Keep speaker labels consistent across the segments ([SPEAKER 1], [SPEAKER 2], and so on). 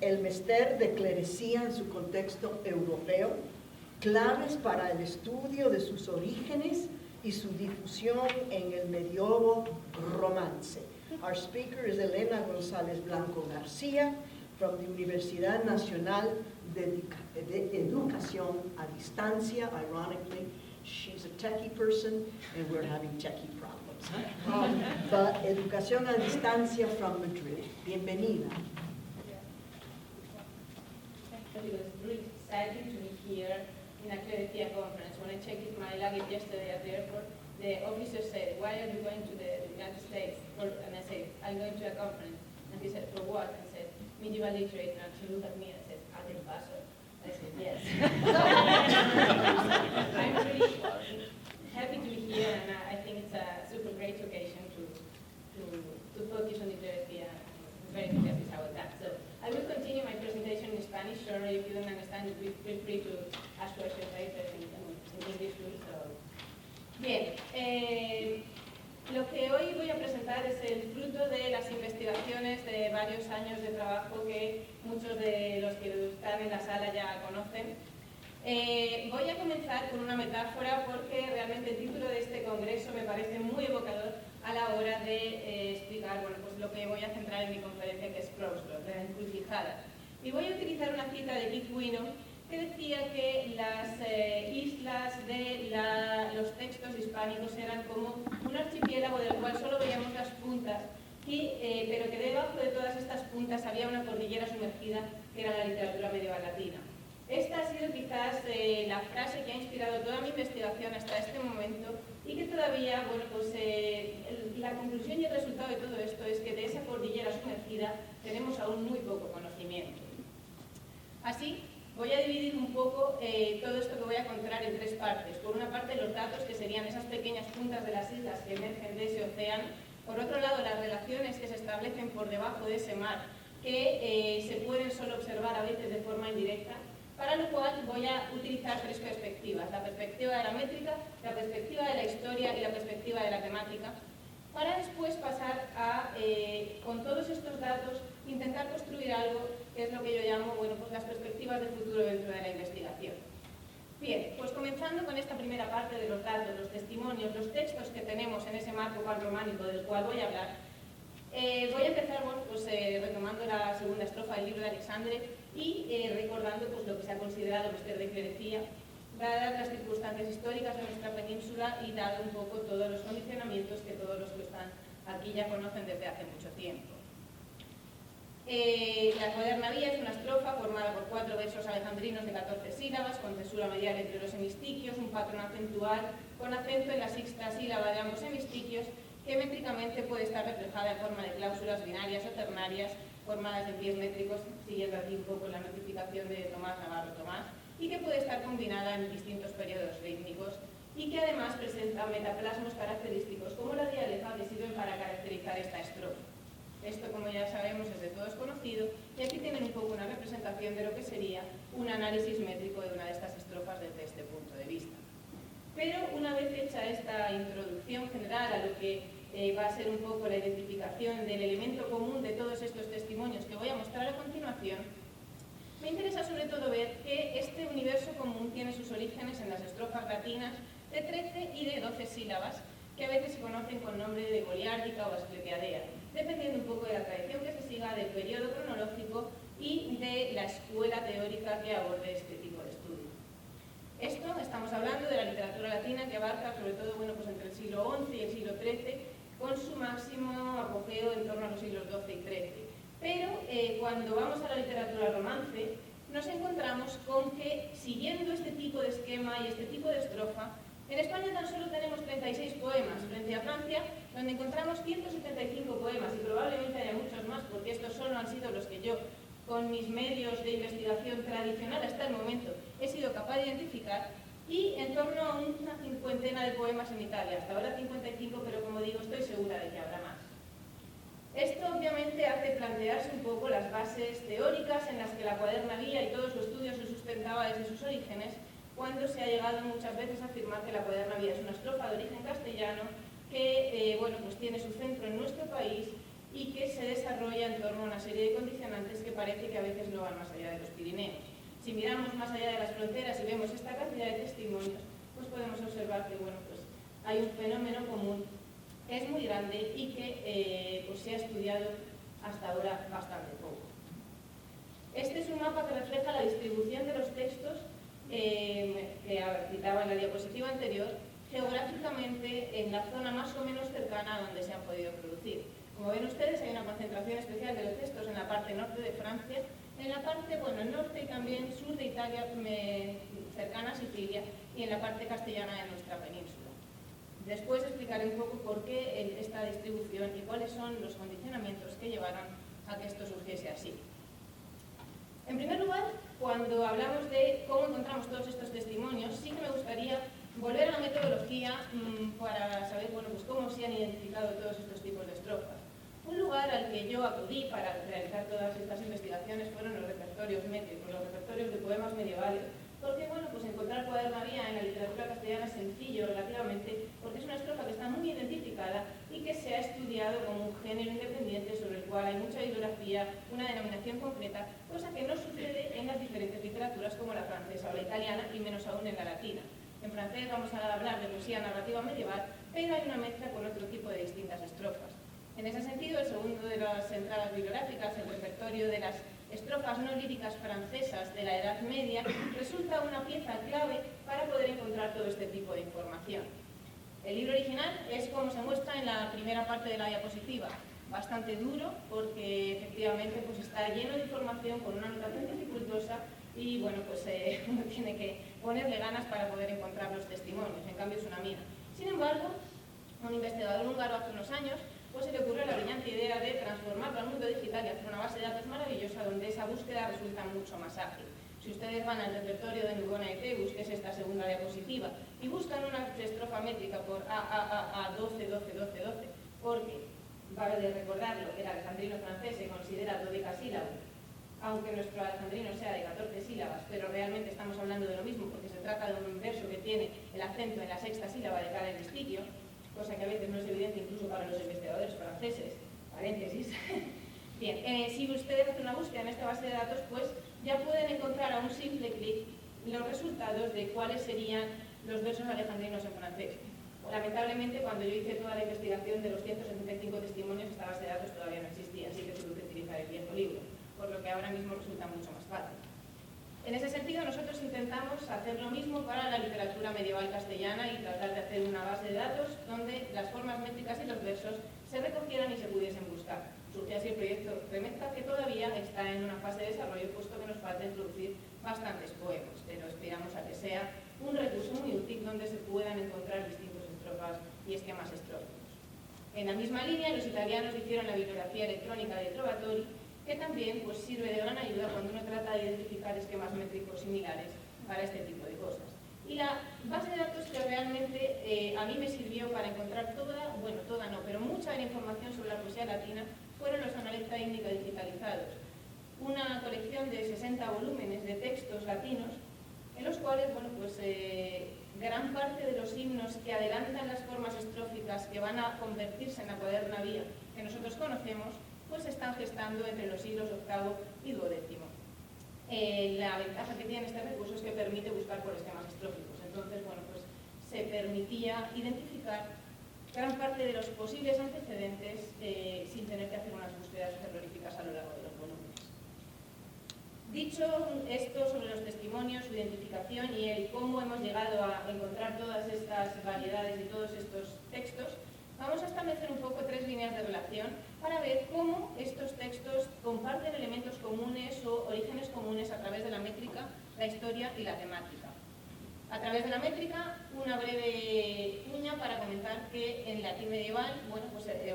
[SPEAKER 1] el Mester de Clerecía en su contexto europeo, claves para el estudio de sus orígenes y su difusión en el medievo romance. Our speaker is Elena González Blanco García from the Universidad Nacional de Educación a Distancia. Ironically, she's a techie person and we're having techie problems. But Educación a Distancia from Madrid. Bienvenida.
[SPEAKER 2] It was really exciting to be here in a Clerecía conference. When I checked my luggage yesterday at the airport, the officer said, "Why are you going to the United States?" And I said, "I'm going to a conference." And he said, "For what?" I said, "Medieval literature." And she looked at me and said, "At El Paso?" I said, "Yes." I'm really happy to be here, and I think it's a super great occasion to focus on the Clerecía. I'm very happy about that. So I will continue my presentation in Spanish. Sorry if you don't understand, feel free to ask questions later in English too. So. Bien, lo que hoy voy a presentar es el fruto de las investigaciones de varios años de trabajo que muchos de los que están en la sala ya conocen. Voy a comenzar con una metáfora porque realmente el título de este congreso me parece muy evocador a la hora de explicar pues lo que voy a centrar en mi conferencia, que es Crossroads, la encrucijada. Y voy a utilizar una cita de Keith Winnow que decía que las islas de los textos hispánicos eran como un archipiélago del cual solo veíamos las puntas, pero que debajo de todas estas puntas había una cordillera sumergida que era la literatura medieval latina. Esta ha sido quizás la frase que ha inspirado toda mi investigación hasta este momento y que todavía, bueno, pues la conclusión y el resultado de todo esto es que de esa cordillera sumergida tenemos aún muy poco conocimiento. Así, voy a dividir un poco todo esto que voy a contar en tres partes. Por una parte, los datos, que serían esas pequeñas puntas de las islas que emergen de ese océano. Por otro lado, las relaciones que se establecen por debajo de ese mar, que se pueden solo observar a veces de forma indirecta. Para lo cual voy a utilizar tres perspectivas, la perspectiva de la métrica, la perspectiva de la historia y la perspectiva de la temática, para después pasar a, con todos estos datos, intentar construir algo que es lo que yo llamo, bueno, pues las perspectivas de futuro dentro de la investigación. Bien, pues comenzando con esta primera parte de los datos, los testimonios, los textos que tenemos en ese marco panrománico del cual voy a hablar. Voy a empezar, bueno, pues, retomando la segunda estrofa del libro de Alexandre y recordando pues, lo que se ha considerado Mester de Clerecía, dadas las circunstancias históricas de nuestra península y dado un poco todos los condicionamientos que todos los que están aquí ya conocen desde hace mucho tiempo. La Cuaderna Vía es una estrofa formada por 4 versos alejandrinos de 14 sílabas, con cesura medial entre los hemistiquios, un patrón acentual con acento en la sexta sílaba de ambos hemistiquios, que métricamente puede estar reflejada en forma de cláusulas binarias o ternarias, formadas en pies métricos, siguiendo aquí un poco la notificación de Tomás Navarro Tomás, y que puede estar combinada en distintos periodos rítmicos, y que además presenta metaplasmos característicos como la dialeja que sirven para caracterizar esta estrofa. Esto, como ya sabemos, es de todos conocido, y aquí tienen un poco una representación de lo que sería un análisis métrico de una de estas estrofas desde este punto de vista. Pero una vez hecha esta introducción general a lo que va a ser un poco la identificación del elemento común de todos estos testimonios que voy a mostrar a continuación, me interesa sobre todo ver que este universo común tiene sus orígenes en las estrofas latinas de 13 y de 12 sílabas, que a veces se conocen con nombre de goliárdica o asclepiadea, dependiendo un poco de la tradición que se siga, del periodo cronológico y de la escuela teórica que aborde este tipo de estudio. Esto, estamos hablando de la literatura latina que abarca sobre todo, bueno, pues entre el siglo XI y el siglo XIII, con su máximo apogeo en torno a los siglos XII y XIII. Pero cuando vamos a la literatura romance, nos encontramos con que, siguiendo este tipo de esquema y este tipo de estrofa, en España tan solo tenemos 36 poemas, frente a Francia, donde encontramos 175 poemas, y probablemente haya muchos más, porque estos solo han sido los que yo, con mis medios de investigación tradicional hasta el momento, he sido capaz de identificar, y en torno a una cincuentena de poemas en Italia, hasta ahora 55, pero como digo, estoy segura de que habrá más. Esto obviamente hace plantearse un poco las bases teóricas en las que la Cuaderna Vía y todo su estudio se sustentaba desde sus orígenes, cuando se ha llegado muchas veces a afirmar que la Cuaderna Vía es una estrofa de origen castellano que bueno, pues tiene su centro en nuestro país y que se desarrolla en torno a una serie de condicionantes que parece que a veces no van más allá de los Pirineos. Si miramos más allá de las fronteras y vemos esta cantidad de testimonios, pues podemos observar que bueno, pues hay un fenómeno común que es muy grande y que pues se ha estudiado hasta ahora bastante poco. Este es un mapa que refleja la distribución de los textos que citaba en la diapositiva anterior, geográficamente en la zona más o menos cercana a donde se han podido producir. Como ven ustedes, hay una concentración especial de los textos en la parte norte de Francia, en la parte norte y también sur de Italia, cercana a Sicilia, y en la parte castellana de nuestra península. Después explicaré un poco por qué esta distribución y cuáles son los condicionamientos que llevaron a que esto surgiese así. En primer lugar, cuando hablamos de cómo encontramos todos estos testimonios, sí que me gustaría volver a la metodología para saber pues cómo se han identificado todos estos tipos de estrofas. Un lugar al que yo acudí para realizar todas estas investigaciones fueron los repertorios métricos, los repertorios de poemas medievales, porque pues encontrar cuadernaria en la literatura castellana es sencillo relativamente, porque es una estrofa que está muy identificada y que se ha estudiado como un género independiente sobre el cual hay mucha bibliografía, una denominación concreta, cosa que no sucede en las diferentes literaturas como la francesa o la italiana y menos aún en la latina. En francés vamos a hablar de poesía narrativa medieval, pero hay una mezcla con otro tipo de distintas estrofas. En ese sentido, el segundo de las entradas bibliográficas, el repertorio de las estrofas no líricas francesas de la Edad Media, resulta una pieza clave para poder encontrar todo este tipo de información. El libro original es como se muestra en la primera parte de la diapositiva, bastante duro porque efectivamente pues está lleno de información con una notación dificultosa y uno tiene que ponerle ganas para poder encontrar los testimonios, en cambio es una mina. Sin embargo, un investigador húngaro hace unos años se le ocurrió la brillante idea de transformarlo al mundo digital y hacer una base de datos maravillosa donde esa búsqueda resulta mucho más ágil. Si ustedes van al repertorio de Nugona y Teus, que es esta segunda diapositiva, y buscan una estrofa métrica por A, 12, 12, 12, 12, porque, vale recordarlo, el alejandrino francés se considera dodecasílabo, aunque nuestro alejandrino sea de 14 sílabas, pero realmente estamos hablando de lo mismo porque se trata de un verso que tiene el acento en la sexta sílaba de cada hemistiquio, cosa que a veces no es evidente incluso para los investigadores franceses, paréntesis. Bien, si ustedes hacen una búsqueda en esta base de datos, pues ya pueden encontrar a un simple clic los resultados de cuáles serían los versos alejandrinos en francés. Lamentablemente, cuando yo hice toda la investigación de los 175 testimonios, esta base de datos todavía no existía, así que tuve que utilizar el viejo libro, por lo que ahora mismo resulta mucho más fácil. En ese sentido, nosotros intentamos hacer lo mismo para la literatura medieval castellana y tratar de hacer una base de datos donde las formas métricas y los versos se recogieran y se pudiesen buscar. Surgió así el proyecto Remezcla, que todavía está en una fase de desarrollo, puesto que nos falta introducir bastantes poemas, pero esperamos a que sea un recurso muy útil donde se puedan encontrar distintos estrofas y esquemas estróficos. En la misma línea, los italianos hicieron la bibliografía electrónica de Trovatori, que también sirve de gran ayuda cuando uno trata de identificar esquemas métricos similares para este tipo de cosas. Y la base de datos que realmente a mí me sirvió para encontrar toda no, pero mucha de la información sobre la poesía latina fueron los Analecta Índica digitalizados, una colección de 60 volúmenes de textos latinos en los cuales, gran parte de los himnos que adelantan las formas estróficas que van a convertirse en la cuaderna vía que nosotros conocemos, se están gestando entre los siglos VIII y XII. La ventaja que tiene este recurso es que permite buscar por esquemas estróficos. Entonces, se permitía identificar gran parte de los posibles antecedentes sin tener que hacer unas búsquedas terroríficas a lo largo de los volúmenes. Dicho esto sobre los testimonios, su identificación y el cómo hemos llegado a encontrar todas estas variedades y todos estos textos, vamos a establecer un poco 3 líneas de relación para ver cómo estos textos comparten elementos comunes o orígenes comunes a través de la métrica, la historia y la temática. A través de la métrica, una breve cuña para comentar que en latín medieval,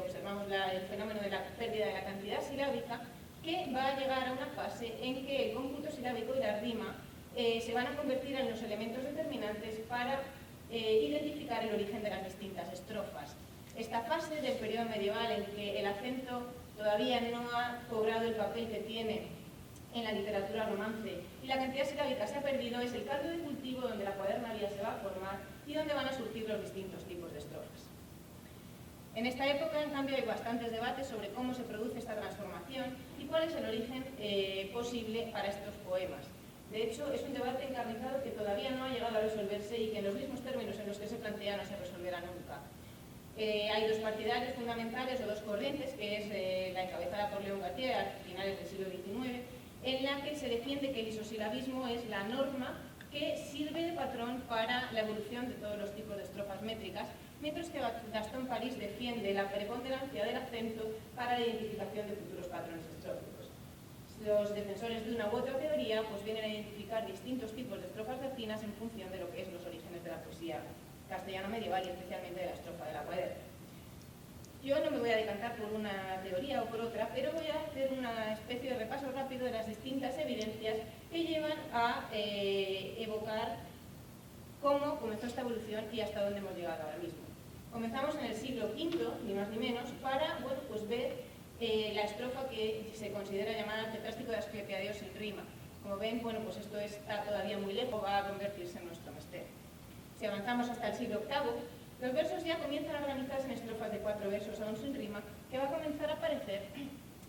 [SPEAKER 2] observamos el fenómeno de la pérdida de la cantidad silábica, que va a llegar a una fase en que el cómputo silábico y la rima se van a convertir en los elementos determinantes para identificar el origen de las distintas estrofas. Esta fase del periodo medieval en que el acento todavía no ha cobrado el papel que tiene en la literatura romance y la cantidad silábica se ha perdido es el caldo de cultivo donde la cuaderna vía se va a formar y donde van a surgir los distintos tipos de estrofas. En esta época, en cambio, hay bastantes debates sobre cómo se produce esta transformación y cuál es el origen posible para estos poemas. De hecho, es un debate encarnizado que todavía no ha llegado a resolverse y que en los mismos términos en los que se plantea no se resolverá nunca. Hay dos partidarios fundamentales o dos corrientes, que es la encabezada por León Gautier a finales del siglo XIX, en la que se defiende que el isosilabismo es la norma que sirve de patrón para la evolución de todos los tipos de estrofas métricas, mientras que Gastón París defiende la preponderancia del acento para la identificación de futuros patrones estróficos. Los defensores de una u otra teoría pues vienen a identificar distintos tipos de estrofas latinas en función de lo que es los orígenes de la poesía castellana medieval y especialmente de la estrofa de la cuaderna. Yo no me voy a decantar por una teoría o por otra, pero voy a hacer una especie de repaso rápido de las distintas evidencias que llevan a evocar cómo comenzó esta evolución y hasta dónde hemos llegado ahora mismo. Comenzamos en el siglo V, ni más ni menos, para pues ver la estrofa que se considera llamada el Tetástico de Asclepiadeos sin rima. Como ven, pues esto está todavía muy lejos, va a convertirse en nuestro mester. Si avanzamos hasta el siglo VIII, los versos ya comienzan a organizarse en estrofas de 4 versos, aún sin rima, que va a comenzar a aparecer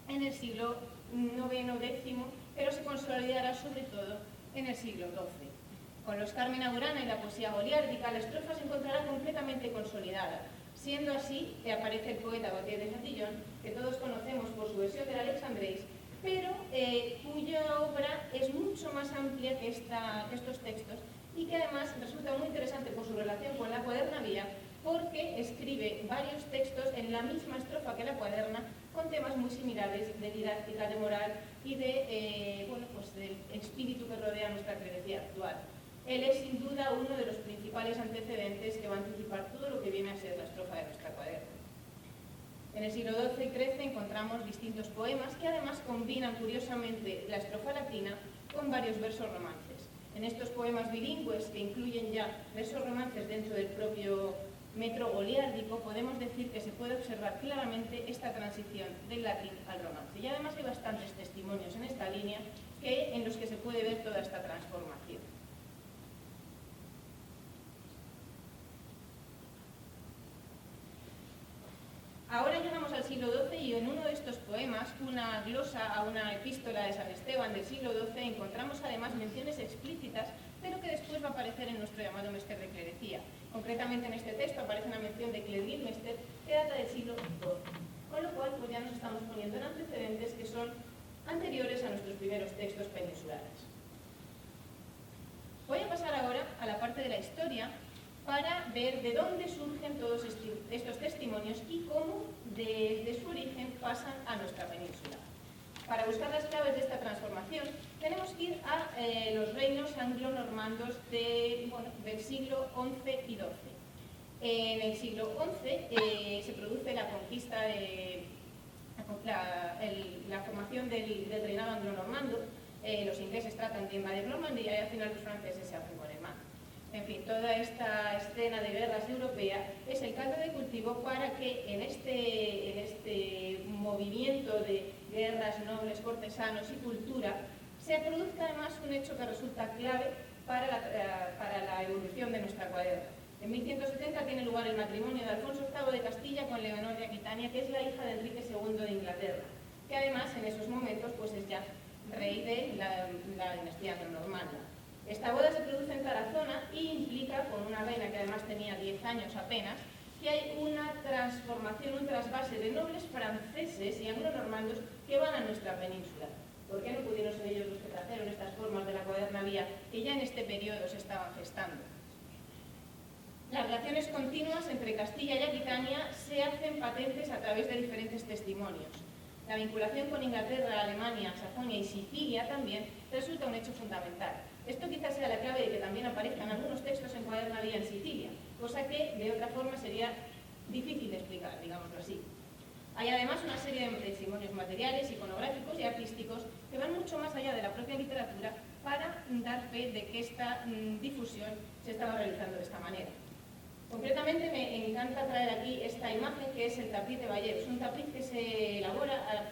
[SPEAKER 2] en el siglo IX, X, pero se consolidará sobre todo en el siglo XII. Con los Carmina Burana y la poesía goliárdica, la estrofa se encontrará completamente consolidada, siendo así que aparece el poeta Gautier de Chatillon, que todos conocemos por su versión del Alexandrés, pero cuya obra es mucho más amplia que estos textos y que además resulta muy interesante por su relación con la Cuaderna Vía, porque escribe varios textos en la misma estrofa que la Cuaderna, con temas muy similares de didáctica, de moral y del espíritu que rodea nuestra creencia actual. Él es sin duda uno de los principales antecedentes que va a anticipar todo lo que viene a ser la estrofa de nuestra Cuaderna. En el siglo XII y XIII encontramos distintos poemas que además combinan curiosamente la estrofa latina con varios versos romances. En estos poemas bilingües, que incluyen ya versos romances dentro del propio metro goliárdico, podemos decir que se puede observar claramente esta transición del latín al romance. Y además hay bastantes testimonios en esta línea en los que se puede ver toda esta transformación. Ahora llegamos al siglo XII y en uno de estos poemas, una glosa a una epístola de San Esteban del siglo XII, encontramos además menciones explícitas, pero que después va a aparecer en nuestro llamado Mester de Clerecía. Concretamente en este texto aparece una mención de Clerguil-Mester que data del siglo XII, con lo cual pues ya nos estamos poniendo en antecedentes que son anteriores a nuestros primeros textos peninsulares. Voy a pasar ahora a la parte de la historia para ver de dónde surgen todos estos testimonios y cómo desde su origen pasan a nuestra península. Para buscar las claves de esta transformación tenemos que ir a los reinos anglo-normandos del siglo XI y XII. En el siglo XI se produce la conquista la formación del reinado anglo-normando. Los ingleses tratan de invadir Normandía y al final los franceses se hacen con el mando. En fin, toda esta escena de guerras europea es el caldo de cultivo para que en este movimiento de guerras, nobles, cortesanos y cultura se produzca además un hecho que resulta clave para la evolución de nuestra Cuaderna. En 1170 tiene lugar el matrimonio de Alfonso VIII de Castilla con Leonor de Aquitania, que es la hija de Enrique II de Inglaterra, que además en esos momentos pues es ya rey de la dinastía anglo-normanda. Esta boda se produce en Tarazona y implica, con una reina que además tenía 10 años apenas, que hay una transformación, un trasvase de nobles franceses y anglo-normandos que van a nuestra península. ¿Por qué no pudieron ser ellos los que trajeron estas formas de la Cuaderna Vía que ya en este periodo se estaban gestando? Las relaciones continuas entre Castilla y Aquitania se hacen patentes a través de diferentes testimonios. La vinculación con Inglaterra, Alemania, Sajonia y Sicilia también resulta un hecho fundamental. Esto quizás sea la clave de que también aparezcan algunos textos en Cuaderna Vía en Sicilia, cosa que de otra forma sería difícil de explicar, digámoslo así. Hay además una serie de testimonios materiales, iconográficos y artísticos que van mucho más allá de la propia literatura para dar fe de que esta difusión se estaba realizando de esta manera. Concretamente me encanta traer aquí esta imagen que es el tapiz de Bayeux. Es un tapiz que se elabora a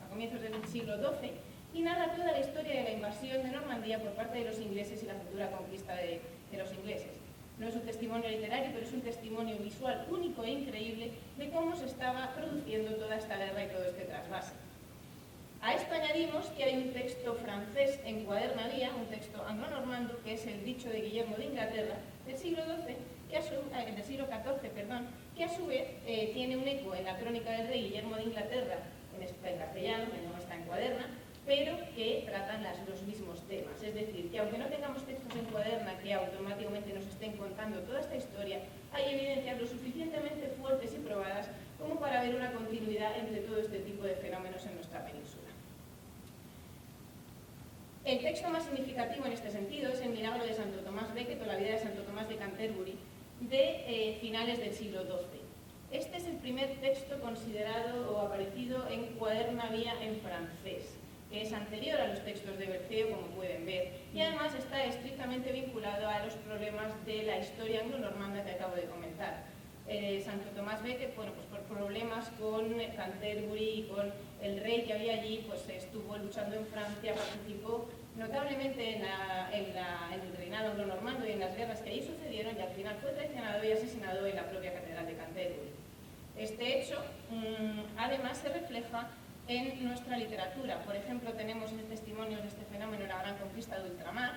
[SPEAKER 2] comienzos del siglo XII y narra toda la historia de la invasión de Normandía por parte de los ingleses y la futura conquista de los ingleses. No es un testimonio literario, pero es un testimonio visual único e increíble de cómo se estaba produciendo toda esta guerra y todo este trasvase. A esto añadimos que hay un texto francés en cuadernadía, un texto anglo-normando, que es el Dicho de Guillermo de Inglaterra, del siglo XII, del siglo XIV, que a su vez tiene un eco en la crónica del rey Guillermo de Inglaterra, en castellano, que no está en cuaderna, pero que tratan los mismos temas. Es decir, que aunque no tengamos textos en cuaderna que automáticamente nos estén contando toda esta historia, hay evidencias lo suficientemente fuertes y probadas como para ver una continuidad entre todo este tipo de fenómenos en nuestra península. El texto más significativo en este sentido es el Milagro de Santo Tomás Becket o la vida de Santo Tomás de Canterbury, de finales del siglo XII. Este es el primer texto considerado o aparecido en cuaderna vía en francés, que es anterior a los textos de Berceo, como pueden ver, y además está estrictamente vinculado a los problemas de la historia anglo-normanda que acabo de comentar. Santo Tomás Becket, bueno, pues por problemas con Canterbury y con el rey que había allí, pues estuvo luchando en Francia, participó notablemente en el reinado anglo-normando y en las guerras que allí sucedieron, y al final fue traicionado y asesinado en la propia catedral de Canterbury. Este hecho, además, se refleja en nuestra literatura. Por ejemplo, tenemos en testimonios de este fenómeno La Gran Conquista de Ultramar,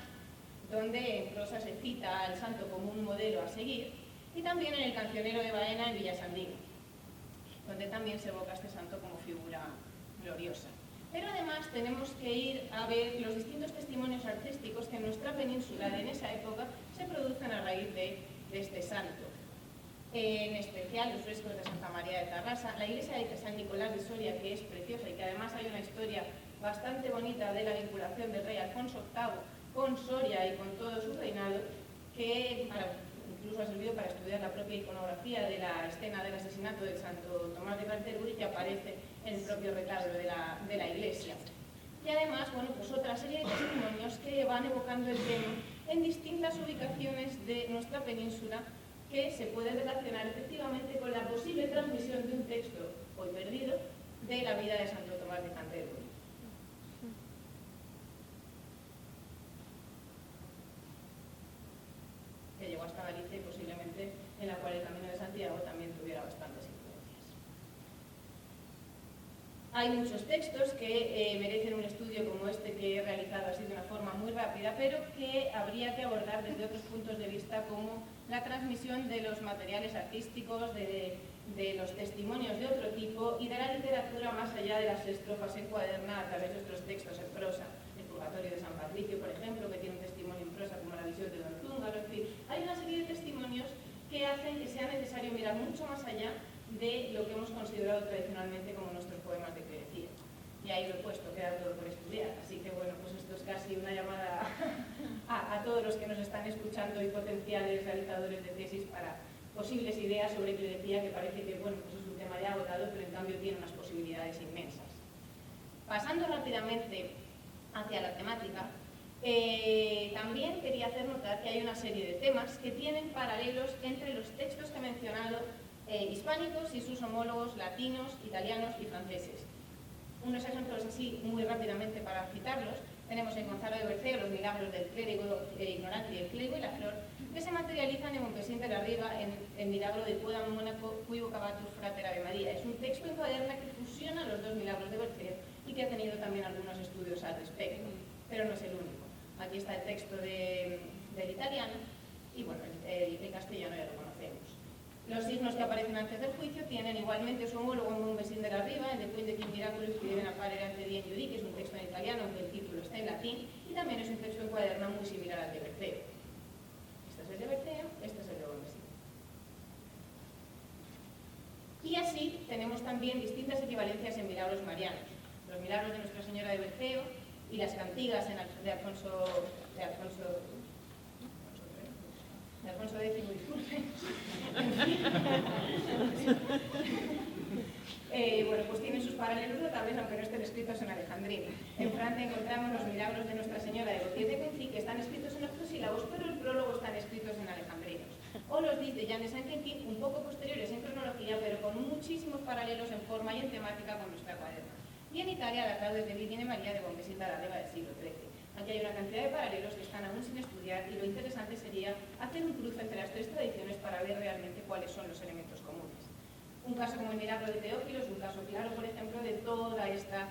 [SPEAKER 2] donde en prosa se cita al santo como un modelo a seguir, y también en el Cancionero de Baena en Villasandino, donde también se evoca a este santo como figura gloriosa. Pero además tenemos que ir a ver los distintos testimonios artísticos que en nuestra península en esa época se producen a raíz de este santo. En especial los frescos de Santa María de Tarrasa, la iglesia de San Nicolás de Soria, que es preciosa y que además hay una historia bastante bonita de la vinculación del rey Alfonso VIII con Soria y con todo su reinado, que incluso ha servido para estudiar la propia iconografía de la escena del asesinato de Santo Tomás de Canterbury, que aparece en el propio retablo de la iglesia. Y además, bueno, pues otra serie de testimonios que van evocando el tema en distintas ubicaciones de nuestra península, que se pueden relacionar efectivamente con la posible transmisión de un texto hoy perdido de la vida de Santo Tomás de Canterbury. Que llegó hasta Galicia y posiblemente en la cual el Camino de Santiago también tuviera bastantes influencias. Hay muchos textos que merecen un estudio como este que he realizado así de una forma muy rápida, pero que habría que abordar desde otros puntos de vista, como la transmisión de los materiales artísticos, de los testimonios de otro tipo y de la literatura más allá de las estrofas en cuaderna a través de otros textos en prosa. El Purgatorio de San Patricio, por ejemplo, que tiene un testimonio en prosa como la visión de Don Zúngaro, en fin. Hay una serie de testimonios que hacen que sea necesario mirar mucho más allá de lo que hemos considerado tradicionalmente como nuestros poemas de credecía. Y ahí lo he puesto, queda todo por estudiar. Así que bueno, pues esto es casi una llamada a todos los que nos están escuchando y potenciales realizadores de tesis para posibles ideas sobre credecía, que parece que bueno, pues es un tema ya agotado, pero en cambio tiene unas posibilidades inmensas. Pasando rápidamente hacia la temática, también quería hacer notar que hay una serie de temas que tienen paralelos entre los textos que he mencionado, hispánicos y sus homólogos latinos, italianos y franceses. Unos ejemplos así, muy rápidamente para citarlos, tenemos en Gonzalo de Berceo los milagros del clérigo ignorante y el clérigo y la flor, que se materializan en Montpesín de la Riva en el milagro de Quodam Monaco cui vocabatur frater Ave María. Es un texto en cuaderna que fusiona los dos milagros de Berceo y que ha tenido también algunos estudios al respecto, pero no es el único. Aquí está el texto del italiano y bueno, el castellano ya lo conocemos. Los signos que aparecen antes del juicio tienen igualmente su homólogo en Montpesín de la Riva, en De Quinde Quim Miraculum Scrivere Apparere ante Diem Judi, que es un texto en italiano, aunque el título está en latín, y también es un texto en cuaderna muy similar al de Berceo. Este es el de Berceo, este es el de Montpesín. Y así tenemos también distintas equivalencias en milagros marianos. Los milagros de Nuestra Señora de Berceo y las cantigas de Alfonso X, disculpe. Bueno, pues tienen sus paralelos notables, aunque no estén escritos en alejandrino. En Francia encontramos los milagros de Nuestra Señora de Gautier de Quincy, que están escritos en octosílabos, pero el prólogo están escritos en alejandrinos. O los Dix de Jan de Saint-Quentin, un poco posteriores en cronología, pero con muchísimos paralelos en forma y en temática con nuestra cuaderna. Y en Italia, la Claudes de Virgine María de Montpesín de la Riva del siglo XIII. Aquí hay una cantidad de paralelos que están aún sin estudiar y lo interesante sería hacer un cruce entre las tres tradiciones para ver realmente cuáles son los elementos comunes. Un caso como el milagro de Teófilo es un caso claro, por ejemplo, de toda esta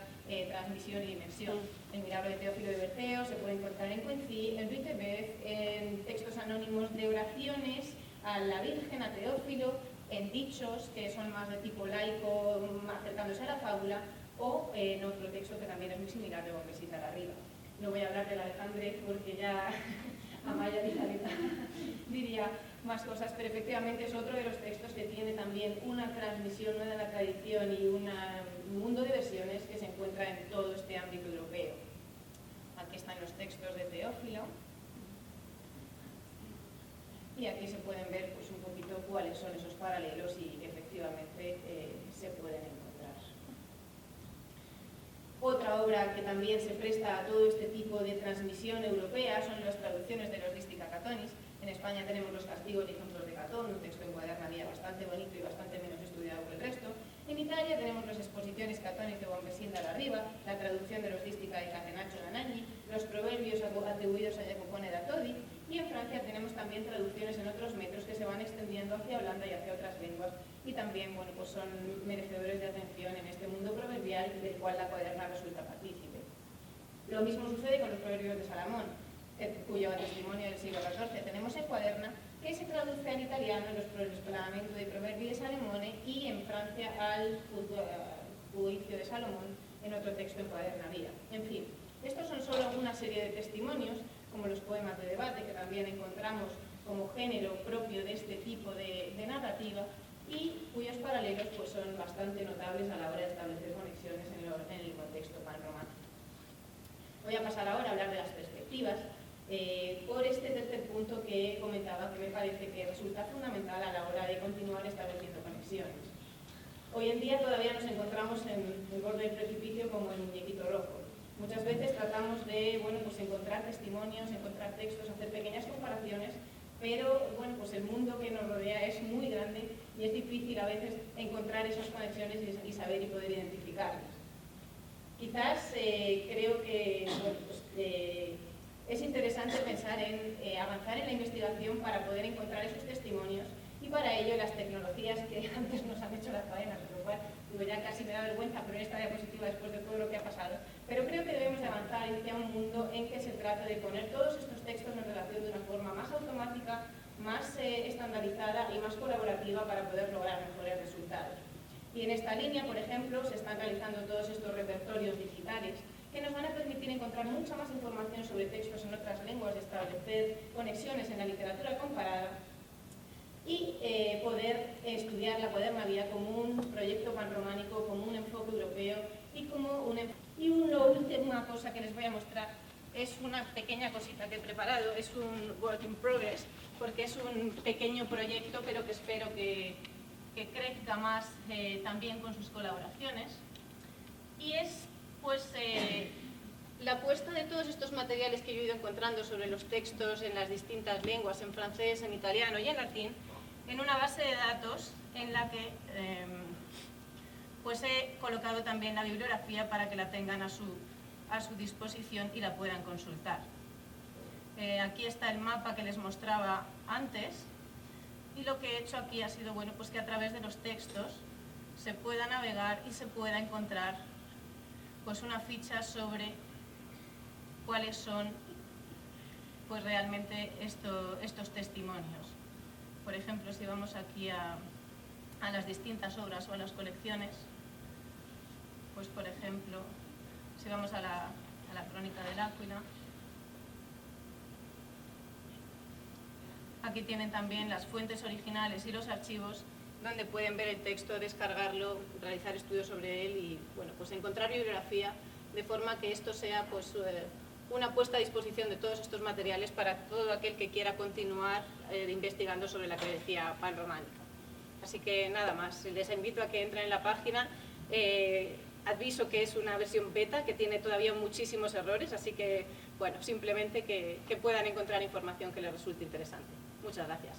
[SPEAKER 2] transmisión y dimensión. El milagro de Teófilo de Berceo se puede encontrar en Coencí, en Ruitebeth, en textos anónimos de oraciones a la Virgen, a Teófilo, en dichos que son más de tipo laico, acercándose a la fábula, o en otro texto que también es muy similar de Bombesita de arriba. No voy a hablar del Alejandre porque ya Amaya Vizaleta diría más cosas, pero efectivamente es otro de los textos que tiene también una transmisión de la tradición y un mundo de versiones que se encuentra en todo este ámbito europeo. Aquí están los textos de Teófilo y aquí se pueden ver pues, un poquito cuáles son esos paralelos y efectivamente se pueden encontrar. Otra obra que también se presta a todo este tipo de transmisión europea son las traducciones de los Dística Catonis. En España tenemos los castigos y ejemplos de Catón, un texto en cuadernavía bastante bonito y bastante menos estudiado que el resto. En Italia tenemos las exposiciones Catonis de Bombesín de Arriba, la traducción de los Dística de Catenaccio Nanagni, los proverbios atribuidos a Jacopone da Todi, y en Francia tenemos también traducciones en otros metros que se van extendiendo hacia Holanda y hacia otras lenguas y también bueno, pues son merecedores de atención en este mundo proverbial del cual la cuaderna resulta partícipe. Lo mismo sucede con los proverbios de Salomón, cuyo testimonio del siglo XIV tenemos en cuaderna, que se traduce al italiano en los Parlamento de Proverbi de Salomone y en Francia al Juicio de Salomón en otro texto en cuadernavía. En fin, estos son solo una serie de testimonios, como los poemas de debate, que también encontramos como género propio de este tipo de narrativa y cuyos paralelos pues, son bastante notables a la hora de establecer conexiones en el contexto panromántico. Voy a pasar ahora a hablar de las perspectivas, por este tercer punto que comentaba, que me parece que resulta fundamental a la hora de continuar estableciendo conexiones. Hoy en día todavía nos encontramos en el borde del precipicio como el muñequito rojo. Muchas veces tratamos de pues encontrar testimonios, encontrar textos, hacer pequeñas comparaciones, pero bueno, pues el mundo que nos rodea es muy grande y es difícil a veces encontrar esas conexiones y saber y poder identificarlas. Quizás creo que es interesante pensar en avanzar en la investigación para poder encontrar esos testimonios y para ello las tecnologías que antes nos han hecho la faena, por lo cual digo, ya casi me da vergüenza poner esta diapositiva después de todo lo que ha pasado, pero creo que debemos de avanzar hacia un mundo en que se trata de poner todos estos textos en relación de una forma más automática, más estandarizada y más colaborativa para poder lograr mejores resultados. Y en esta línea, por ejemplo, se están realizando todos estos repertorios digitales que nos van a permitir encontrar mucha más información sobre textos en otras lenguas, de establecer conexiones en la literatura comparada y poder estudiar la cuadernavía como un proyecto panrománico, como un enfoque europeo y como una última cosa que les voy a mostrar es una pequeña cosita que he preparado, es un work in progress, porque es un pequeño proyecto, pero que espero que crezca más también con sus colaboraciones. Y es pues la apuesta de todos estos materiales que yo he ido encontrando sobre los textos en las distintas lenguas, en francés, en italiano y en latín, en una base de datos en la que pues he colocado también la bibliografía para que la tengan a su disposición y la puedan consultar. Aquí está el mapa que les mostraba antes y lo que he hecho aquí ha sido bueno, pues que a través de los textos se pueda navegar y se pueda encontrar pues una ficha sobre cuáles son pues realmente estos testimonios. Por ejemplo, si vamos aquí a las distintas obras o a las colecciones, pues por ejemplo, si vamos a la Crónica del Áquila, aquí tienen también las fuentes originales y los archivos donde pueden ver el texto, descargarlo, realizar estudios sobre él y bueno, pues encontrar bibliografía de forma que esto sea pues, una puesta a disposición de todos estos materiales para todo aquel que quiera continuar investigando sobre la credicía panrománica. Así que nada más, les invito a que entren en la página. Aviso que es una versión beta que tiene todavía muchísimos errores, así que bueno, simplemente que puedan encontrar información que les resulte interesante. Muchas gracias.